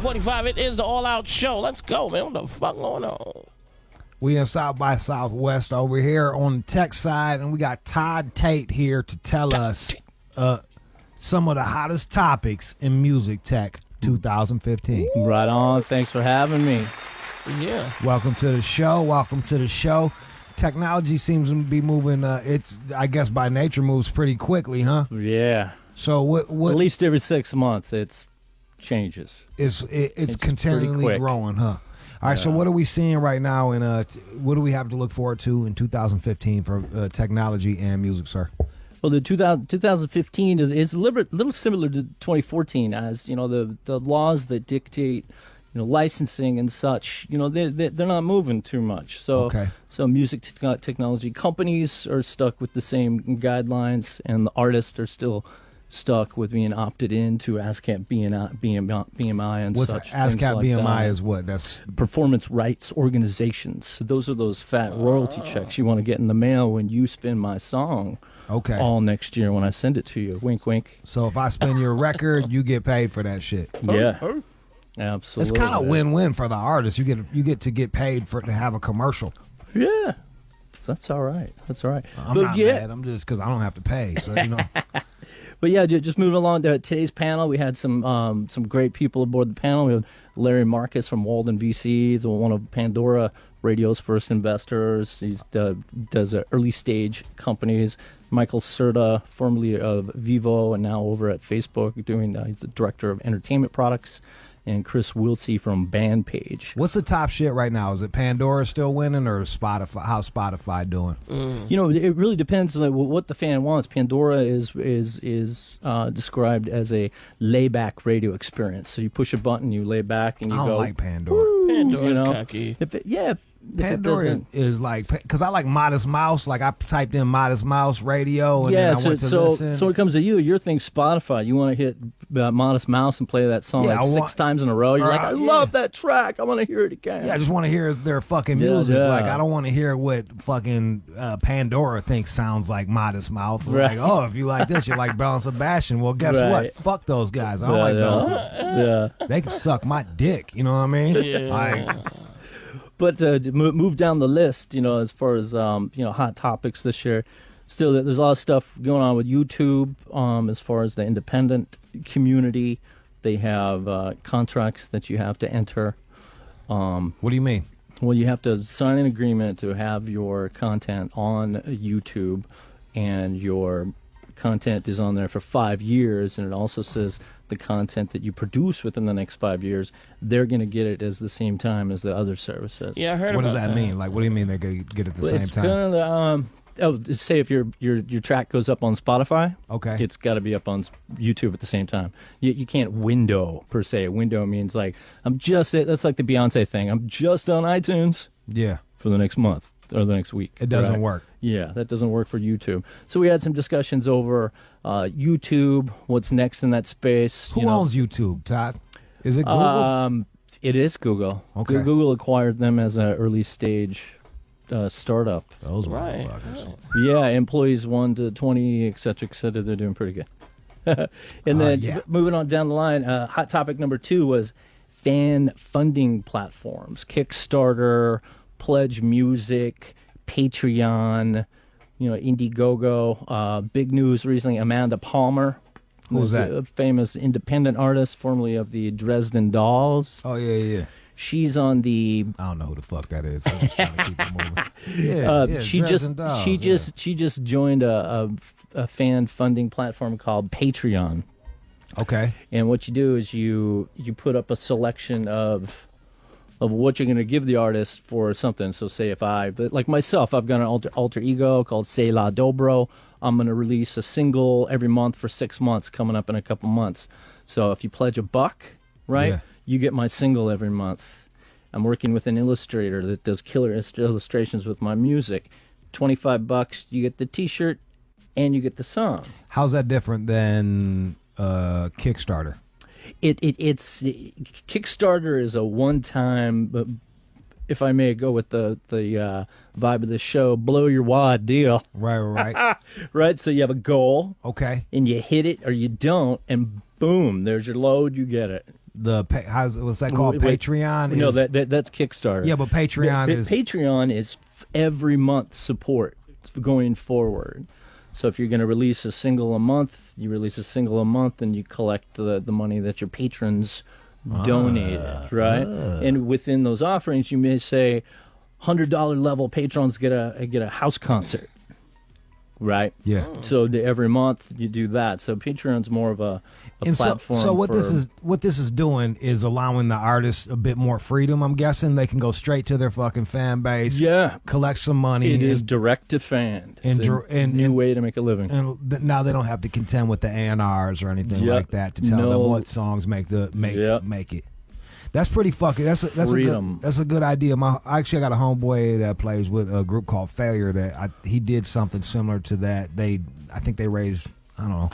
9:45. It is the All Out Show. Let's go, man. What the fuck going on? We in South by Southwest over here on the tech side, and we got Todd Tate here to tell us some of the hottest topics in music tech 2015. Right on. Thanks for having me. Yeah. Welcome to the show. Welcome to the show. Technology seems to be moving. It's, I guess, by nature moves pretty quickly, huh? Yeah. So what? At least every 6 months, it changes. It's continually growing, huh? All right, so what are we seeing right now, and what do we have to look forward to in 2015 for technology and music, sir? Well, the 2015 is a little similar to 2014, as you know, the laws that dictate, you know, licensing and such, you know, they're not moving too much. So so music technology companies are stuck with the same guidelines, and the artists are still stuck with being opted into ASCAP BMI and what's such. What's ASCAP like BMI that. is what? That's performance rights organizations. So those are those fat royalty checks you want to get in the mail when you spin my song. Okay. All next year when I send it to you. Wink, wink. So if I spin your record, you get paid for that shit. Yeah. Absolutely. It's kind of win-win for the artist. You get to get paid to have a commercial. Yeah. That's all right. That's all right. I'm not mad. I'm just because I don't have to pay. So you know. But yeah, just moving along to today's panel, we had some great people aboard the panel. We had Larry Marcus from Walden VC, he's one of Pandora Radio's first investors. He does early stage companies. Michael Serta, formerly of Vivo and now over at Facebook, he's the director of entertainment products. And Chris Wiltsey from Bandpage. What's the top shit right now? Is it Pandora still winning, or Spotify? How's Spotify doing? You know, it really depends on what the fan wants. Pandora is described as a layback radio experience. So you push a button, you lay back, and you go. I don't like Pandora. Pandora's cocky. Pandora is like, because I like Modest Mouse. Like I typed in Modest Mouse radio, and then I went to listen. So when it comes to your thing, Spotify, you want to hit Modest Mouse and play that song six times in a row. You're like, I love that track. I want to hear it again. Yeah, I just want to hear their fucking music. Yeah. Like I don't want to hear what fucking Pandora thinks sounds like Modest Mouse. Right. Like, oh, if you like this, you like Bell and Sebastian. Well, guess what? Fuck those guys. I don't like Bell. Yeah. They can suck my dick. You know what I mean? Yeah. But to move down the list, you know, as far as hot topics this year, still there's a lot of stuff going on with YouTube. As far as the independent community, they have contracts that you have to enter. What do you mean? Well, you have to sign an agreement to have your content on YouTube, and your content is on there for 5 years, and it also says the content that you produce within the next 5 years, they're going to get it as the same time as the other services. Yeah, I heard what about does that mean? Like, what do you mean they get it at the same time? Say if your track goes up on Spotify, okay, it's got to be up on YouTube at the same time. You can't window, per se. Window means like, that's like the Beyonce thing. I'm just on iTunes for the next month or the next week. It doesn't work. Yeah, that doesn't work for YouTube. So we had some discussions over YouTube, what's next in that space. Who owns YouTube, Todd? Is it Google? It is Google. Okay. Google acquired them as an early stage startup. Those motherfuckers. Yeah, employees 1 to 20, et cetera, et cetera. They're doing pretty good. And then moving on down the line, hot topic number 2 was fan funding platforms. Kickstarter, Pledge Music, Patreon, Indiegogo. Big news recently, Amanda Palmer. Who's that? A famous independent artist, formerly of the Dresden Dolls. Oh, yeah. She's on the. I don't know who the fuck that is. I'm just trying to keep it moving. She just joined a fan funding platform called Patreon. Okay. And what you do is you put up a selection of what you're going to give the artist for something. So say like myself, I've got an alter ego called Say La Dobro. I'm going to release a single every month for 6 months, coming up in a couple months. So if you pledge $1, right, you get my single every month. I'm working with an illustrator that does killer illustrations with my music. $25, you get the T-shirt and you get the song. How's that different than Kickstarter? It's Kickstarter is a one-time, if I may go with the vibe of the show, blow your wad deal. Right. Right, so you have a goal. Okay. And you hit it or you don't, and boom, there's your load, you get it. what's that called? Wait, Patreon? No, is, that's Kickstarter. yeah, but Patreon is Patreon is every month support going forward. So if you're going to release a single a month, you release a single a month, and you collect the money that your patrons donated, right? And within those offerings, you may say, $100 level patrons get a house concert, right? Yeah. So every month you do that. So Patreon's more of a platform. So what this is doing is allowing the artists a bit more freedom. I'm guessing they can go straight to their fucking fan base. Yeah, collect some money. it is direct to fan. It's a new way to make a living. And now they don't have to contend with the A&Rs or anything like that to tell them what songs make it. That's pretty fucking. That's a good idea. I actually got a homeboy that plays with a group called Failure that he did something similar to that. I think they raised, I don't know,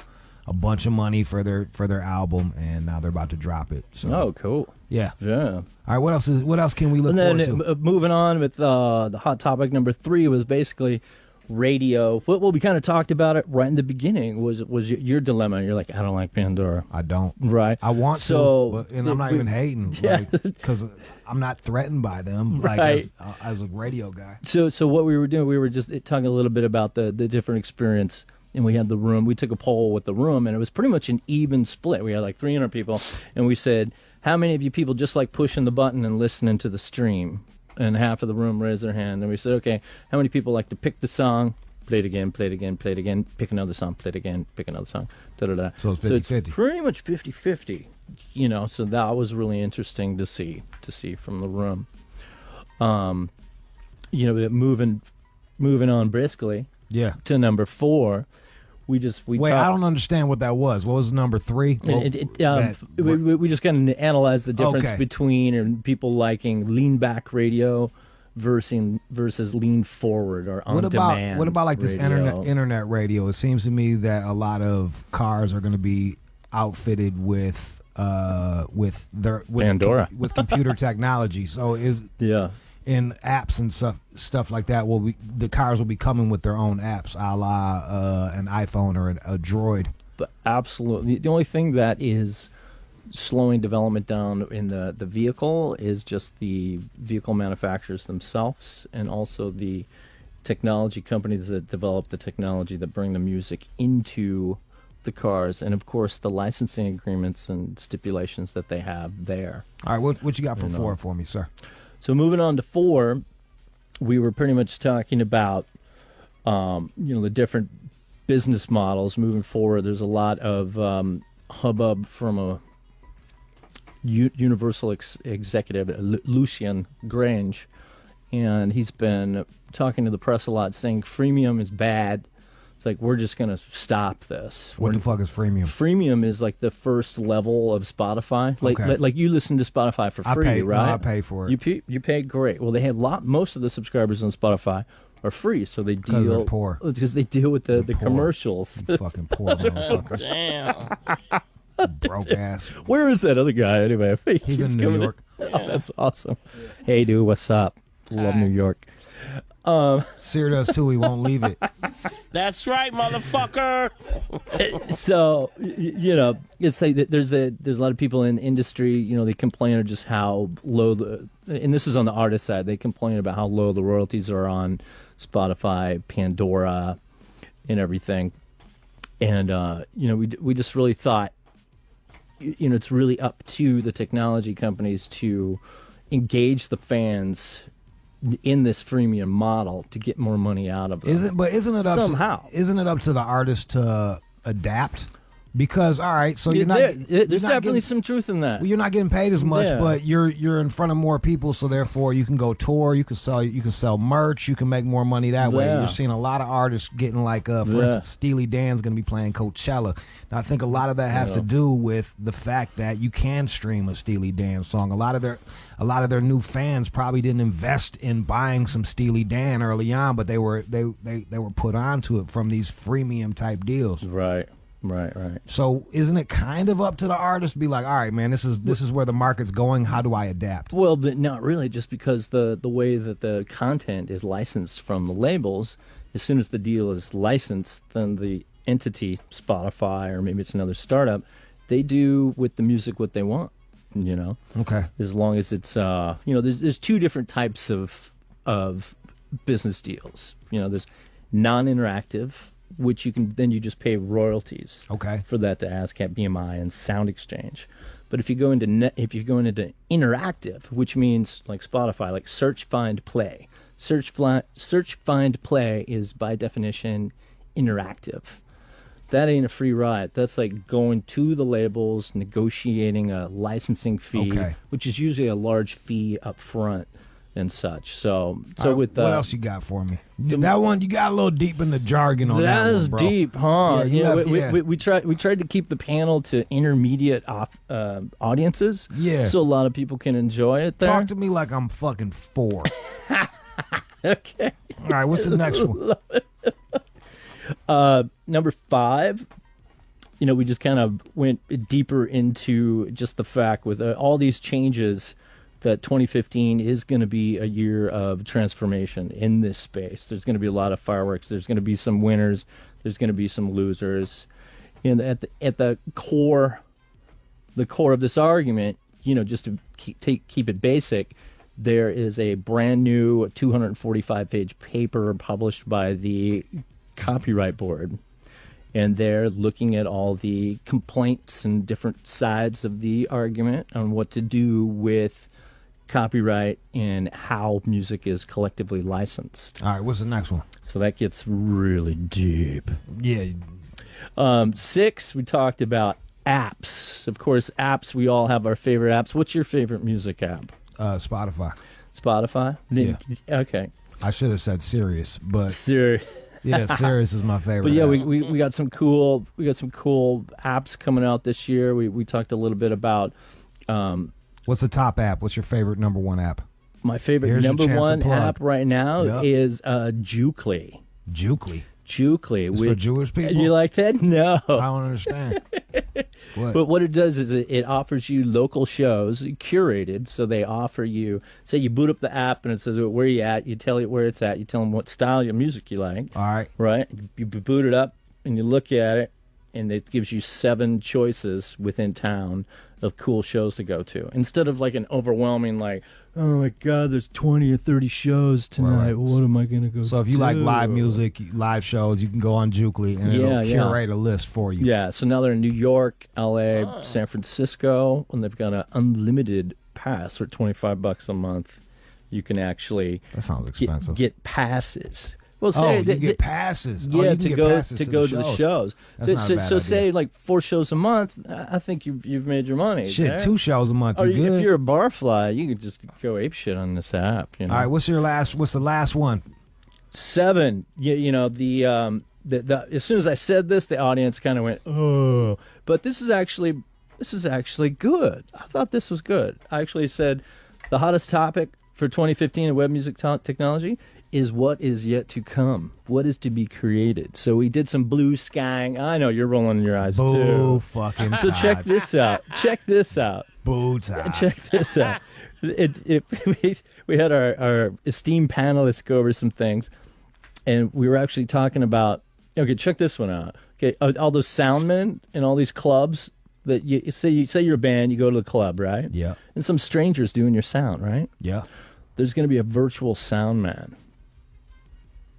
a bunch of money for their album, and now they're about to drop it. So, cool. Yeah. All right. What else can we look forward to? Moving on with the hot topic number 3 was basically radio. Well, we kind of talked about it right in the beginning. Was your dilemma? You're like, I don't like Pandora. I don't. Right. I want to, and I'm not even hating. Yeah. Because I'm not threatened by them. Right. Like as a radio guy. So what we were doing, we were just talking a little bit about the different experience. And we had the room. We took a poll with the room, and it was pretty much an even split. We had like 300 people, and we said, how many of you people just like pushing the button and listening to the stream? And half of the room raised their hand. And we said, okay, how many people like to pick the song, play it again, play it again, play it again, pick another song, play it again, pick another song, da-da-da. So it's 50-50. So it's pretty much 50-50, so that was really interesting to see from the room. Moving on briskly to number 4. We I don't understand what that was. What was number 3? We just kind of analyzed the difference between people liking lean back radio versus lean forward or on demand. What about like this radio? internet radio? It seems to me that a lot of cars are going to be outfitted with Pandora with computer technology. So in apps and stuff like that, the cars will be coming with their own apps, a la an iPhone or a Droid. But absolutely, the only thing that is slowing development down in the vehicle is just the vehicle manufacturers themselves, and also the technology companies that develop the technology that bring the music into the cars, and of course the licensing agreements and stipulations that they have there. All right, what you got for 4 for me, sir? So moving on to 4, we were pretty much talking about, the different business models moving forward. There's a lot of hubbub from a Universal executive, Lucien Grange, and he's been talking to the press a lot, saying freemium is bad. It's like, we're just going to stop this. What the fuck is freemium? Freemium is like the first level of Spotify. Like you listen to Spotify for free, right? No, I pay for it. You pay great. Well, they have most of the subscribers on Spotify are free, so they deal. Because they're poor. Because they deal with the commercials. You fucking poor motherfuckers. Damn. Broke ass. Where is that other guy anyway? He's in New York. Oh, that's awesome. Hey, dude, what's up? Love New York. Sear does too. He won't leave it. That's right, motherfucker. So it's like there's a lot of people in the industry. They complain of just how low and this is on the artist side. They complain about how low the royalties are on Spotify, Pandora, and everything. And we just really thought, it's really up to the technology companies to engage the fans in this freemium model to get more money out of them. Isn't it up somehow? Isn't it up to the artist to adapt? Because all right, so there's definitely some truth in that. Well, you're not getting paid as much, Yeah. but you're in front of more people, so therefore you can go tour, you can sell merch, you can make more money that way. Yeah. You're seeing a lot of artists getting like, for instance, Steely Dan's going to be playing Coachella. Now, I think a lot of that has to do with the fact that you can stream a Steely Dan song. A lot of their new fans probably didn't invest in buying some Steely Dan early on, but they were put onto it from these freemium type deals. Right. So isn't it kind of up to the artist to be like, all right, man, this is where the market's going. How do I adapt? Well, but not really, just because the way that the content is licensed from the labels, as soon as the deal is licensed, then the entity, Spotify, or maybe it's another startup, they do with the music what they want. You know, Okay. as long as it's there's two different types of business deals. There's non-interactive, which you just pay royalties. Okay. For that to ASCAP, BMI, and Sound Exchange. But if you go into interactive, which means like Spotify, like search, find, play. Search, find, play is by definition interactive. That ain't a free ride. That's like going to the labels, negotiating a licensing fee, which is usually a large fee up front and such. So with what else you got for me? That one you got a little deep in the jargon on that. That is one, bro. deep, huh? Yeah, we tried to keep the panel to intermediate audiences. Yeah. So a lot of people can enjoy it there. Talk to me like I'm fucking 4. Okay. All right, what's the next one? Number 5, we just kind of went deeper into just the fact with all these changes that 2015 is going to be a year of transformation in this space. There's going to be a lot of fireworks. There's going to be some winners. There's going to be some losers. And at the core of this argument, just to keep it basic, there is a brand new 245-page paper published by the Copyright Board, and they're looking at all the complaints and different sides of the argument on what to do with copyright and how music is collectively licensed. All right, what's the next one? So that gets really deep. Yeah. 6, we talked about apps. Of course, apps, we all have our favorite apps. What's your favorite music app? Spotify. Spotify? Yeah. Okay. I should have said Sirius, but Sirius. yeah, Sirius is my favorite. But yeah, app. we got some cool apps coming out this year. We talked a little bit about what's the top app? What's your favorite number 1 app? my favorite Here's your number chance to one plug. app right now Yep. is Jukely. Jukely. Jukely. It's for Jewish people? You like that? No. I don't understand. What? But what it does is it offers you local shows curated. So they offer you, say you boot up the app and it says where you at. You tell it where it's at. You tell them what style of music you like. All right. Right? You boot it up and you look at it, and it gives you 7 choices within town of cool shows to go to. Instead of like an overwhelming like, oh my God, there's 20 or 30 shows tonight. Right. What am I going to go So if you like live music, live shows, you can go on Jukely and it'll curate a list for you. Yeah, so now they're in New York, LA, San Francisco, and they've got an unlimited pass for $25 a month. You can actually That sounds expensive. get passes. Well, you get passes. Yeah, you can to get go passes to go to the shows. That's not a bad So idea. say like 4 shows a month. I think you've made your money. Shit, there. 2 shows a month. Or You good? if you're a barfly, you could just go ape shit on this app. You know? All right, what's the last one? 7. The as soon as I said this, the audience kind of went, oh. But this is actually good. I thought this was good. I actually said the hottest topic for 2015 in web music technology is what is yet to come, what is to be created. So we did some blue skying. I know you're rolling your eyes Boo too. fucking So time. check this out. Boo time. Check this out. We had our esteemed panelists go over some things, and we were actually talking about. Okay, check this one out. Okay, all those soundmen in all these clubs that you say you're a band, you go to the club, right? Yeah. And some strangers doing your sound, right? Yeah. There's going to be a virtual sound man.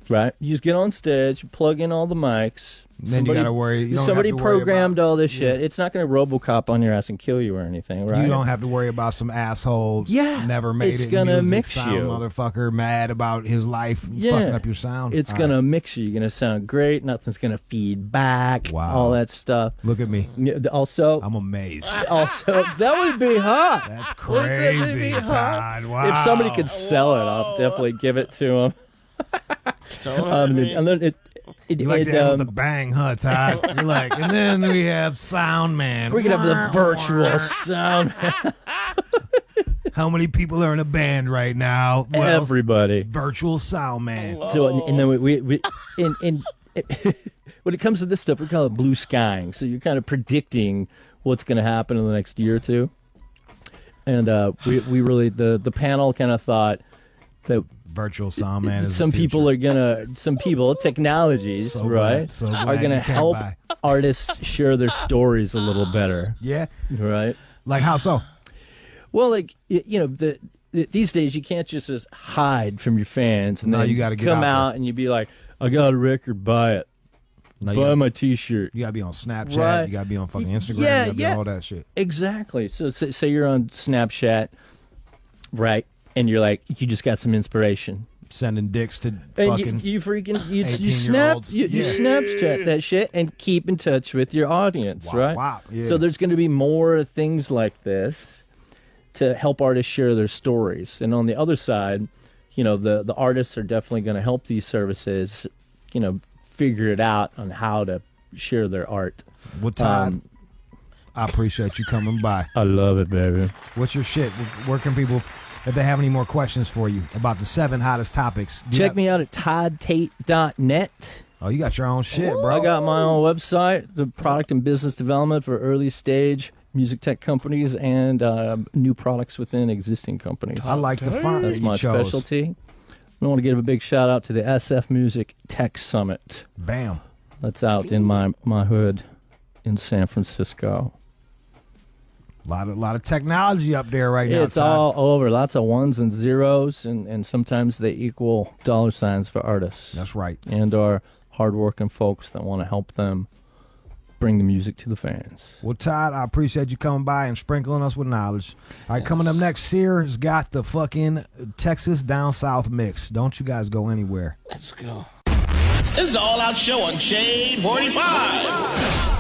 Right, you just get on stage, plug in all the mics. Then you gotta worry. You don't somebody have to worry programmed about, all this shit. It's not going to RoboCop on your ass and kill you or anything, right? You don't have to worry about some asshole. Yeah, never made it's it. gonna music mix sound you. Motherfucker, mad about his life, fucking up your sound. It's All going right. to mix you. You're going to sound great. Nothing's going to feed back. Wow. All that stuff. Look at me. Yeah, also, I'm amazed. that would be hot. That's Wouldn't that crazy, be hot? Todd. Wow. If somebody could sell it, I'll definitely give it to them. And then You like to end with a bang, huh, Todd? You're like, and then we have Sound Man. we could have the virtual sound. How many people are in a band right now? Well, Everybody. virtual Sound Man. So and then we when it comes to this stuff, we call it blue skying. So you're kind of predicting what's going to happen in the next year or two. And we really the panel kind of thought that Virtual Sound Man is some the future. technologies, So right, glad are going to you came help by. artists share their stories a little better, Yeah? right? Like how so? Well, like these days you can't just hide from your fans and No, then you gotta get come out out and you be like, I got a record, buy it. No, Buy my T-shirt. You gotta be on Snapchat. Right. You gotta be on fucking Instagram. Yeah, you gotta be on all that shit. Exactly. So say you're on Snapchat, right? And you're like, you just got some inspiration. Sending dicks to And fucking you snap 18-year-olds. you Yeah. Snapchat that shit and keep in touch with your audience, Wow, right? wow, yeah. So there's going to be more things like this to help artists share their stories. And on the other side, the artists are definitely going to help these services, figure it out on how to share their art. Well, Todd, I appreciate you coming by. I love it, baby. What's your shit? Where can people, if they have any more questions for you about the 7 hottest topics? Check me out at toddtate.net. Oh, you got your own shit, bro. I got my own website, the product and business development for early stage music tech companies and new products within existing companies. I like the font That's that you my chose. specialty. I want to give a big shout out to the SF Music Tech Summit. Bam. That's out in my hood in San Francisco. A lot of technology up there right now. It's Todd. all over. Lots of ones and zeros, and sometimes they equal dollar signs for artists. That's right. And our hardworking folks that want to help them bring the music to the fans. Well, Todd, I appreciate you coming by and sprinkling us with knowledge. All right, coming up next, Sear's got the fucking Texas Down South mix. Don't you guys go anywhere. Let's go. This is the All Out Show on Shade 45.